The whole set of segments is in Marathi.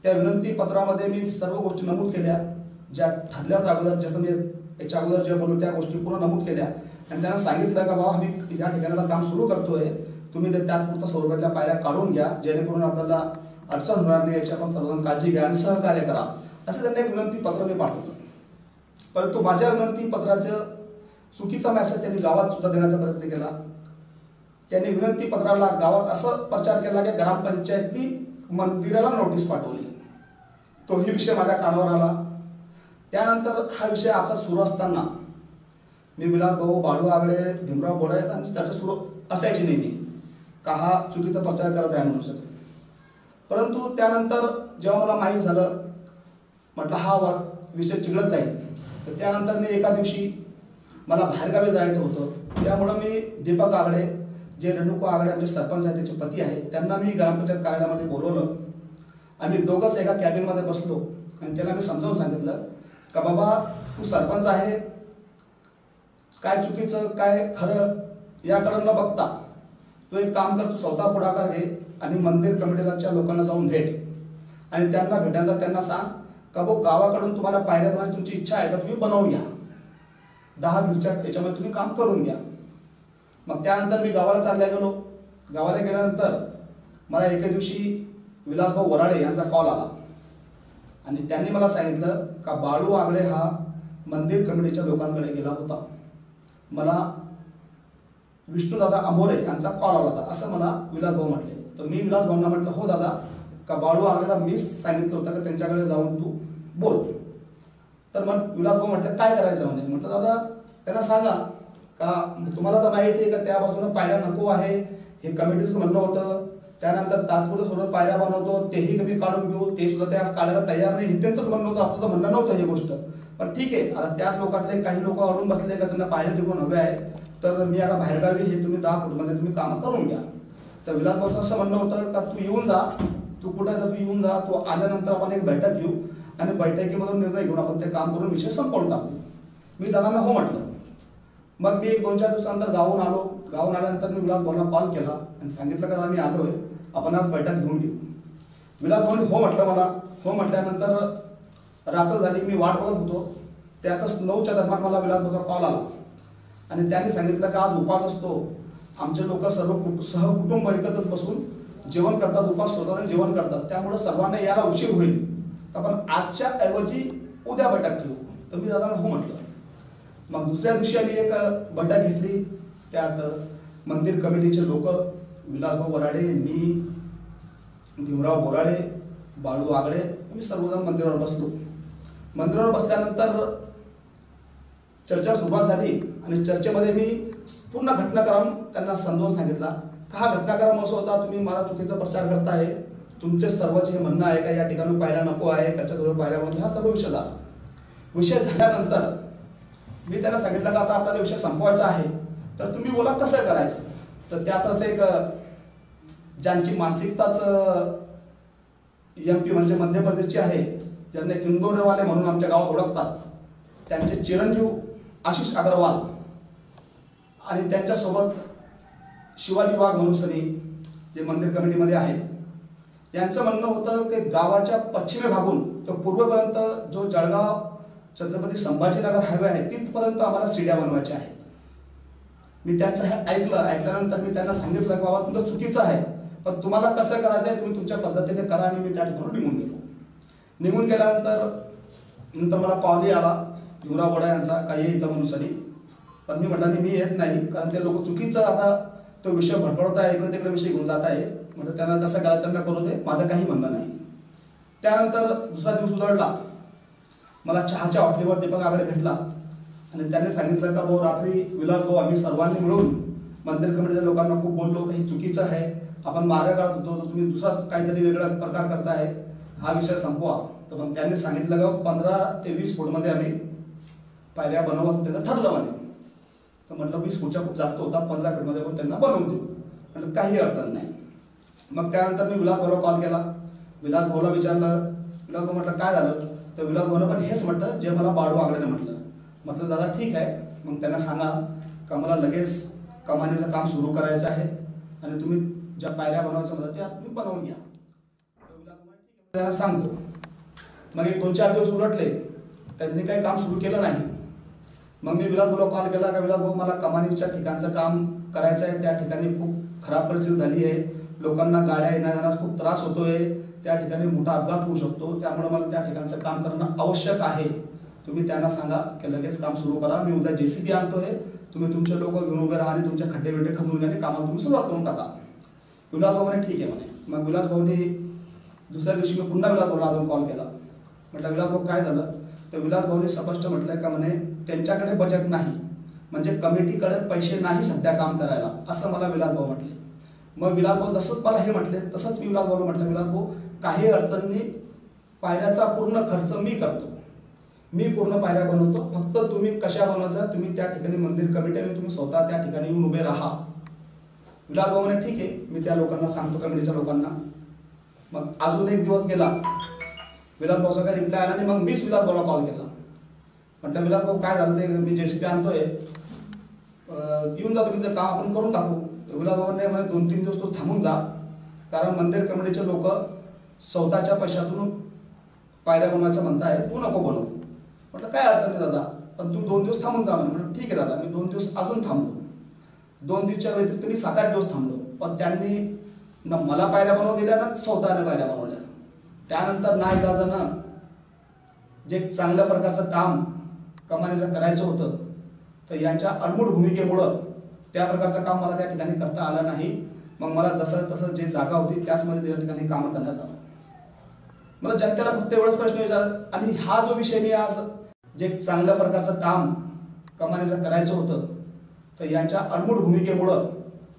त्या विनंती पत्रामध्ये मी सर्व गोष्टी नमूद केल्या ज्या ठरल्या होत्या अगोदर, जसं मी याच्या अगोदर जे बोललो त्या गोष्टी पूर्ण नमूद केल्या आणि त्यांना सांगितलं का बाबा आम्ही या ठिकाणाला काम सुरू करतोय, तुम्ही ते त्यापुरतं सौरभटल्या पायऱ्या काढून घ्या जेणेकरून आपल्याला अडचण होणार नाही, याची आपण सर्वजण काळजी घ्या आणि सहकार्य करा, असं त्यांना एक विनंती पत्र मी पाठवलं. परंतु माझ्या विनंती पत्राचं चुकीचा मेसेज त्यांनी गावात सुद्धा देण्याचा प्रयत्न केला. त्यांनी विनंती पत्राला गावात असं प्रचार केला की ग्रामपंचायतनी मंदिराला नोटीस पाठवली. तोही विषय माझ्या कानावर आला. त्यानंतर हा विषय असा सुरू असताना मी विलास भाऊ, बाळू आगडे, भीमराव बोराडे आणि चर्चा सुरू असायची नेहमी का हा चुकीचा प्रचार करत आहे म्हणून सगळं. परंतु त्यानंतर जेव्हा मला माहीत झालं, म्हटलं हा विषय चिघळत जाईल, तर त्यानंतर मी एका दिवशी मला बाहेरगावी जायचं होतं. त्यामुळं मी दीपक आगडे, जे रेणुका आगडे आमचे सरपंच आहेत, त्याचे पती आहे, त्यांना मी ग्रामपंचायत कार्यालयामध्ये बोलवलं. आम्ही दोघंच एका कॅबिनमध्ये बसलो आणि त्याला मी समजावून सांगितलं का बाबा तू सरपंच आहे, काय चुकीचं काय खरं याकडं न बघता तू एक काम कर, तू स्वतः पुढाकार घे आणि मंदिर कमिटीच्या लोकांना जाऊन भेट आणि त्यांना भेटायला त्यांना सांग का भाऊ गावाकडून तुम्हाला पायऱ्या बनवायची तुमची इच्छा आहे तर तुम्ही बनवून घ्या, 10 भिडच्या याच्यामध्ये तुम्ही काम करून घ्या. मग त्यानंतर मी गावाला चालल्या गेलो. गावाला गेल्यानंतर मला एके दिवशी विलासभाऊ वराडे यांचा कॉल आला आणि त्यांनी मला सांगितलं का बाळू आगडे हा मंदिर कमिटीच्या लोकांकडे गेला होता, मला विष्णुदादा अंभोरे यांचा कॉल आला होता, असं मला विलासभाऊ म्हटले. तर मी विलासभाऊंना म्हटलं हो दादा, का बाळू आगडेला मीच सांगितलं होतं का त्यांच्याकडे जाऊन तू बोल. तर मग विलासभाऊ म्हटलं काय करायचं म्हणे. म्हटलं दादा त्यांना सांगा का तुम्हाला तर माहिती आहे का त्या बाजूने पायऱ्या नको आहे, हे कमिटीचं म्हणणं होतं. त्यानंतर तात्पुरतं सोडून पायऱ्या बनवतो तेही कमी काढून घेऊ, ते सुद्धा त्या काढायला तयार नाही, हे त्यांचंच म्हणणं होतं, आपलं तर म्हणणं नव्हतं ही गोष्ट. पण ठीक आहे, आता त्याच लोकांतले काही लोक अडून बसले का त्यांना पायऱ्या तिकडून हवे आहे, तर मी आता बाहेरगावी हे तुम्ही 10 फूटमध्ये तुम्ही कामं करून घ्या. तर विलासभाऊचं असं म्हणणं होतं का तू येऊन जा, तू कुठं आहे तर तू येऊन जा, तू आल्यानंतर आपण एक बैठक घेऊ आणि बैठकीमधून निर्णय घेऊन आपण ते काम करून विषय संपवून टाकू. मी दादांना हो म्हटलं. मग मी 1-2-4 दिवसानंतर गावून आलो. गावून आल्यानंतर मी विलासभाऊंना कॉल केला आणि सांगितलं का आम्ही आलो आहे, आपण आज बैठक घेऊन घेऊ. विलासभाऊंनी हो म्हटलं मला. हो म्हटल्यानंतर रात्र झाली, मी वाट बघत होतो. त्यातच 9च्या दरम्यान मला विलासभाऊचा कॉल आला आणि त्यांनी सांगितलं का आज उपास असतो, आमचे लोक सर्व सहकुटुंब एकत्र बसून जेवण करतात, उपास सोडतात आणि जेवण करतात, त्यामुळे सर्वांना यायला उशीर होईल, तर आपण आजच्या ऐवजी उद्या बैठक ठेवू. तर मी दादांना हो म्हटलं. मग दुसऱ्या दिवशी आम्ही एक बैठक घेतली. त्यात मंदिर कमिटीचे लोक विलासभाऊ वराडे, मी, भीमराव बोराडे, बाळू आगडे, आम्ही सर्वजण मंदिरावर बसलो. मंदिरावर बसल्यानंतर चर्चा सुरुवात झाली आणि चर्चेमध्ये मी पूर्ण घटनाक्रम त्यांना समजावून सांगितला. हा घटनाक्रम असा होता, तुम्ही मला चुकीचा प्रचार करताय, तुमचे सर्वच हे म्हणणं आहे का या ठिकाणी पायऱ्या नको आहे, कच्च्याजवळ पायऱ्या बनवून, हा सर्व विषय झाला. विषय झाल्यानंतर मी त्यांना सांगितलं का आता आपल्याला विषय संपवायचा आहे, तर तुम्ही बोला कसं करायचं. तर त्यातच एक ज्यांची मानसिकताच MP म्हणजे मध्य प्रदेशची आहे, ज्यांना इंदोरवाले म्हणून आमच्या गावात ओळखतात, त्यांचे चिरंजीव आशिष अग्रवाल आणि त्यांच्यासोबत शिवाजी वाघ म्हणून सनी जे मंदिर कमिटीमध्ये आहेत, यांचं म्हणणं होतं की गावाच्या पश्चिमे भागून तो पूर्वेपर्यंत जो जळगाव छत्रपती संभाजीनगर हायवे आहे तिथपर्यंत आम्हाला सीड्या बनवायच्या आहेत. मी त्यांचं हे ऐकल्यानंतर मी त्यांना सांगितलं की बाबा तुमचं चुकीचं आहे, पण तुम्हाला कसं करायचं आहे तुम्ही तुमच्या पद्धतीने करा. आणि मी त्या ठिकाणी निघून गेलो. निघून गेल्यानंतर मला कॉलही आला भीमराव बोराडे यांचा काही इथं म्हणून सनी, पण मी म्हटलं मी येत नाही, कारण ते लोक चुकीचं आता तो विषय भडकवत आहे, इकडे तिकडे विषय घेऊन जात आहे. म्हणजे त्यांना कसं करायचं त्यांना करू दे, माझं काही म्हणणं नाही. त्यानंतर दुसरा दिवस उजळला. मला चहाच्या हॉटेलवर दीपक आगडे भेटला आणि त्यांनी सांगितलं का भाऊ रात्री विलासभाऊ आम्ही सर्वांनी मिळून मंदिर कमिटीच्या लोकांना खूप बोललो, काही चुकीचं आहे, आपण मार्ग काढत होतो, तर तुम्ही दुसराच काहीतरी वेगळा प्रकार करताय, हा विषय संपवा. तर मग त्यांनी सांगितलं का 15 ते 20 फूटमध्ये आम्ही पायऱ्या बनवू असं त्याचं ठरलं म्हणे. तर म्हटलं 20 फूटच्या खूप जास्त होता, 15 फूटमध्ये पण त्यांना बनवून देऊ, म्हटलं काही अडचण नाही. मग त्यानंतर मी विलासभाऊला कॉल केला. विलासभाऊला विचारलं, विलासभाऊ म्हटलं काय झालं. तर विलासभाऊनं पण हेच म्हटलं जे मला बाळू आगडेने म्हटलं दादा ठीक आहे, मग त्यांना सांगा का मला लगेच कमानीचं काम सुरू करायचं आहे आणि तुम्ही ज्या पायऱ्या बनवायचं म्हणतात त्या तुम्ही बनवून घ्या. त्यांना सांगतो. मग एक 2-4 दिवस उलटले, त्यांनी काही काम सुरू केलं नाही. मग मी विलास भाऊला कॉल केला का विलास भाऊ मला कमानीच्या ठिकाणचं काम करायचं आहे, त्या ठिकाणी खूप खराब परिस्थिती झाली आहे, लोकांना गाड्या येण्यास खूप त्रास होतोय, त्या ठिकाणी मोठा अपघात होऊ शकतो, त्यामुळे मला त्या ठिकाणचं काम करणं आवश्यक आहे. तुम्ही त्यांना सांगा की लगेच काम सुरू करा, मी उद्या JCB आणतोय, तुम्ही तुमचे लोक घेऊन उभे राहा आणि तुमच्या खड्डे बिड्डे खणून घ्या आणि कामाला तुम्ही सुरुवात करून टाका. विलास भाऊ म्हणे ठीक आहे म्हणे. मग विलास भाऊने दुसऱ्या दिवशी मी पुन्हा विलास भाऊला अजून कॉल केला. म्हटलं विलास भाऊ काय झालं, तर विलास भाऊने स्पष्ट म्हटलंय का म्हणे त्यांच्याकडे बजेट नाही, म्हणजे कमिटीकडे पैसे नाही सध्या काम करायला, असं मला विलास भाऊ म्हटले. मग विलास भाऊ तसंच मला हे म्हटले, तसंच मी विलास भाऊला म्हटलं विलास भाऊ काही अडचणी पायऱ्याचा पूर्ण खर्च मी करतो, मी पूर्ण पायऱ्या बनवतो, फक्त तुम्ही कशा बनवायचा तुम्ही त्या ठिकाणी मंदिर कमिटीने तुम्ही स्वतः त्या ठिकाणी येऊन उभे राहा. विलास भाऊ म्हणे ठीक आहे, मी त्या लोकांना सांगतो कमिटीच्या लोकांना. मग अजून एक दिवस गेला, विलास भाऊचा काही रिप्लाय आला नाही. मग मीच विलास भाऊला कॉल केला. म्हटलं विलास भाऊ काय झालं ते मी JCB आणतोय, येऊन जा तुम्ही, ते काम आपण करून टाकू. विलास भाऊ नाही म्हणे 2-3 दिवस तो थांबून जा, कारण मंदिर कमिटीचे लोक स्वतःच्या पैशातून पायऱ्या बनवायचं म्हणताय, तू नको बनवू. म्हटलं काय अडचण नाही दादा, पण तू 2 दिवस थांबून जा म्हणे. म्हटलं ठीक आहे दादा, मी 2 दिवस अजून थांबलो. 2 दिवसाच्या व्यतिरिक्त मी 7-8 दिवस थांबलो, पण त्यांनी ना मला पायऱ्या बनवून दिल्या ना स्वतःने पायऱ्या बनवल्या. त्यानंतर ना इलाजानं जे चांगल्या प्रकारचं काम कमानीचं करायचं होतं, तर यांच्या अडमूड भूमिकेमुळं त्या प्रकारचं काम मला त्या ठिकाणी करता आलं नाही. मग मला जसं तसं जे जागा होती त्याचमध्ये त्या ठिकाणी कामं करण्यात आलं. मला जनतेला फक्त एवढंच प्रश्न विचारला, आणि हा जो विषय मी आज जे चांगल्या प्रकारचं काम कमानीचं करायचं होतं, तर यांच्या अडमूड भूमिकेमुळं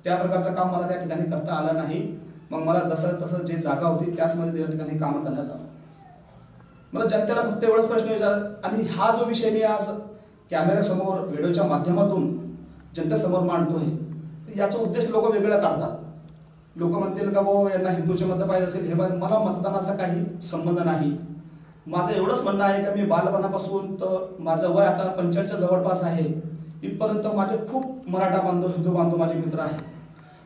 त्या प्रकारचं काम मला त्या ठिकाणी करता आलं नाही. मग मला जसं तसं जे जागा होती त्याचमध्ये त्या ठिकाणी कामं करण्यात आलं. मला जनतेला फक्त एवढंच प्रश्न विचारला, आणि हा जो विषय मी आज कॅमेऱ्यासमोर व्हिडिओच्या माध्यमातून जनतेसमोर मांडतोय, तर याचा उद्देश लोक वेगळा काढतात. लोक म्हणतील का भाऊ यांना हिंदूचे मत पाहिजे असेल, हे मला मतदानाचा काही संबंध नाही. माझं एवढंच म्हणणं आहे का मी बालपणापासून तर माझं वय आता 45च्या जवळपास आहे, इथपर्यंत माझे खूप मराठा बांधव हिंदू बांधव माझे मित्र आहेत.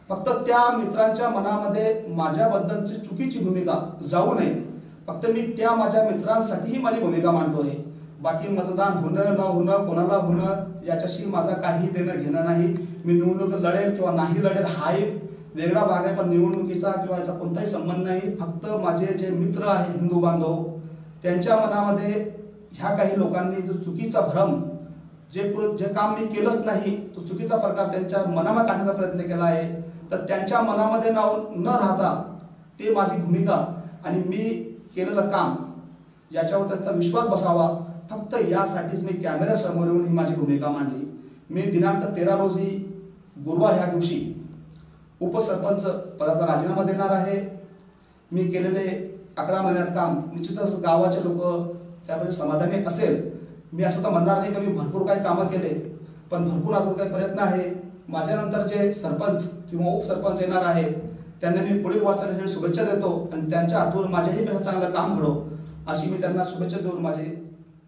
फक्त त्या मित्रांच्या मनामध्ये माझ्याबद्दलची चुकीची भूमिका जाऊ नये, फक्त मी त्या माझ्या मित्रांसाठीही माझी भूमिका मांडतो आहे. बाकी मतदान होणं न होणं, कोणाला होणं याच्याशी माझा काही देणं घेणं नाही. मी निवडणूक लढेल किंवा नाही लढेल हा एक वेगळा भाग आहे, पण निवडणुकीचा किंवा याचा कोणताही संबंध नाही. फक्त माझे जे मित्र आहे हिंदू बांधव, त्यांच्या मनामध्ये ह्या काही लोकांनी जो चुकीचा भ्रम, जे काम मी केलंच नाही तो चुकीचा प्रकार त्यांच्या मनामध्ये टाकण्याचा प्रयत्न केला आहे, तर त्यांच्या मनामध्ये न राहता ते माझी भूमिका आणि मी केलेलं काम याच्यावर त्यांचा विश्वास बसावा, फक्त यासाठीच मी कॅमेऱ्यासमोर येऊन ही माझी भूमिका मांडली. मी दिनांक 13 रोजी गुरुवार ह्या दिवशी उपसरपंच पदाचा राजीनामा देणार आहे. मी केलेले 11 महिन्यात काम निश्चितच गावाचे लोक त्यामध्ये समाधानी असेल. मी असं तर म्हणणार नाही की मी भरपूर काही कामं केले, पण भरपूर अजून काही प्रयत्न आहे. माझ्यानंतर जे सरपंच किंवा उपसरपंच येणार आहे त्यांना मी पुढील वाटचालीसाठी शुभेच्छा देतो, आणि त्यांच्या हातून माझ्याही पेक्षा चांगलं काम घडो अशी मी त्यांना शुभेच्छा देऊन माझे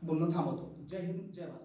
बोलणं थांबवतो. जय हिंद, जय भारत.